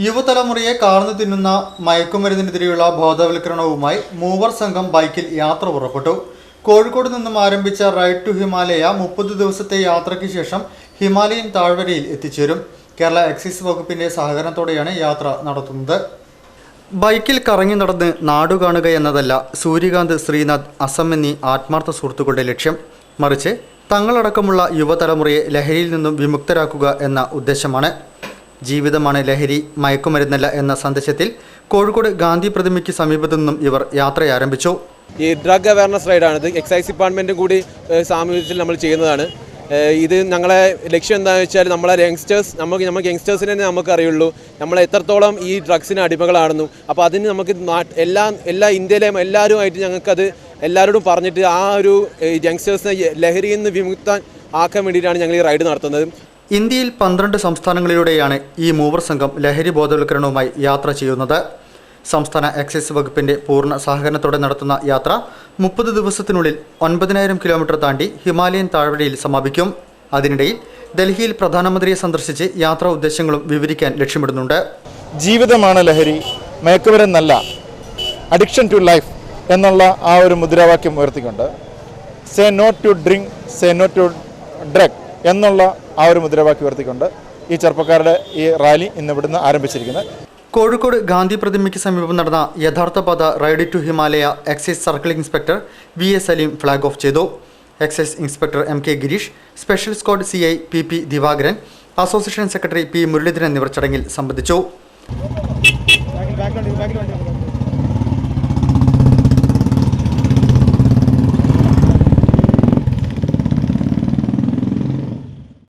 യുവതലമുറയെ കാർന്നു തിന്നുന്ന മയക്കുമരുന്നിനെതിരെയുള്ള ബോധവൽക്കരണവുമായി മൂവർ സംഘം ബൈക്കിൽ യാത്ര പുറപ്പെട്ടു. കോഴിക്കോട് നിന്നും ആരംഭിച്ച റൈഡ് ടു ഹിമാലയ 30 ദിവസത്തെ യാത്രയ്ക്ക് ശേഷം ഹിമാലയൻ താഴ്വരയിൽ എത്തിച്ചേരും. കേരള എക്സൈസ് വകുപ്പിന്റെ സഹകരണത്തോടെയാണ് യാത്ര നടത്തുന്നത്. ബൈക്കിൽ കറങ്ങി നടന്ന് നാടു കാണുക എന്നതല്ല സൂര്യകാന്ത്, ശ്രീനാഥ്, അസം എന്നീ ആത്മാർത്ഥ സുഹൃത്തുക്കളുടെ ലക്ഷ്യം. മറിച്ച് തങ്ങളടക്കമുള്ള യുവതലമുറയെ ലഹരിയിൽ നിന്നും വിമുക്തരാക്കുക എന്ന ഉദ്ദേശമാണ്. ജീവിതമാണ് ലഹരി, മയക്കുമരുന്നല്ല എന്ന സന്ദേശത്തിൽ കോഴിക്കോട് ഗാന്ധി പ്രതിമയ്ക്ക് സമീപത്തു നിന്നും ഇവർ യത്ര ആരംഭിച്ചു. ഈ ഡ്രഗ് അവയർനെസ് റൈഡാണിത്. എക്സൈസ് ഡിപ്പാർട്ട്മെൻറ്റും കൂടി സാമൂഹ്യത്തിൽ നമ്മൾ ചെയ്യുന്നതാണ്. ഇത് ഞങ്ങളെ ലക്ഷ്യം എന്താണെന്ന് വെച്ചാൽ നമ്മളെ യങ്സ്റ്റേഴ്സ് നമുക്ക് യങ്സ്റ്റേഴ്സിനെ തന്നെ നമുക്ക് അറിയുള്ളൂ നമ്മൾ എത്രത്തോളം ഈ ഡ്രഗ്സിന് അടിമകളാണെന്നു. അപ്പോൾ അതിന് നമുക്ക് എല്ലാ ഇന്ത്യയിലെയും എല്ലാവരുമായിട്ട് ഞങ്ങൾക്കത് എല്ലാവരോടും പറഞ്ഞിട്ട് ആ ഒരു യങ്സ്റ്റേഴ്സിനെ ലഹരിയിൽ നിന്ന് വിമുക്തൻ ആക്കാൻ വേണ്ടിയിട്ടാണ് ഞങ്ങൾ ഈ റൈഡ് നടത്തുന്നത്. ഇന്ത്യയിൽ 12 സംസ്ഥാനങ്ങളിലൂടെയാണ് ഈ മൂവർ സംഘം ലഹരി ബോധവൽക്കരണവുമായി യാത്ര ചെയ്യുന്നത്. സംസ്ഥാന എക്സൈസ് വകുപ്പിന്റെ പൂർണ്ണ സഹകരണത്തോടെ നടത്തുന്ന യാത്ര 30 ദിവസത്തിനുള്ളിൽ 9000 കിലോമീറ്റർ താണ്ടി ഹിമാലയൻ താഴ്വരയിൽ സമാപിക്കും. അതിനിടയിൽ ഡൽഹിയിൽ പ്രധാനമന്ത്രിയെ സന്ദർശിച്ച് യാത്രാ ഉദ്ദേശങ്ങളും വിവരിക്കാൻ ലക്ഷ്യമിടുന്നുണ്ട്. ജീവിതമാണ് ലഹരി, മയക്കുമരുന്നല്ല, അഡിക്ഷൻ ടു ലൈഫ് എന്നുള്ള ആ ഒരു മുദ്രാവാക്യം ഉയർത്തിക്കൊണ്ട് say no to drink, say no to drug എന്നുള്ള ആ ഒരു മുദ്രാവാക്യം ഉയർത്തിക്കൊണ്ട് ഈ ചെറുപ്പക്കാരുടെ ഈ റാലി ഇന്ന് ഇവിടുന്ന് ആരംഭിച്ചിരിക്കുന്നത്. കോഴിക്കോട് ഗാന്ധി പ്രതിമയ്ക്ക് സമീപം നടന്ന യഥാർത്ഥ പാത ride to Himalaya excise circle inspector VA Saleem flag off ചെയ്തു. Excise inspector MK Girish, special squad CI PP Divakaran, association secretary P Muraleedharan എന്നിവർ ചടങ്ങിൽ സംബന്ധിച്ചു.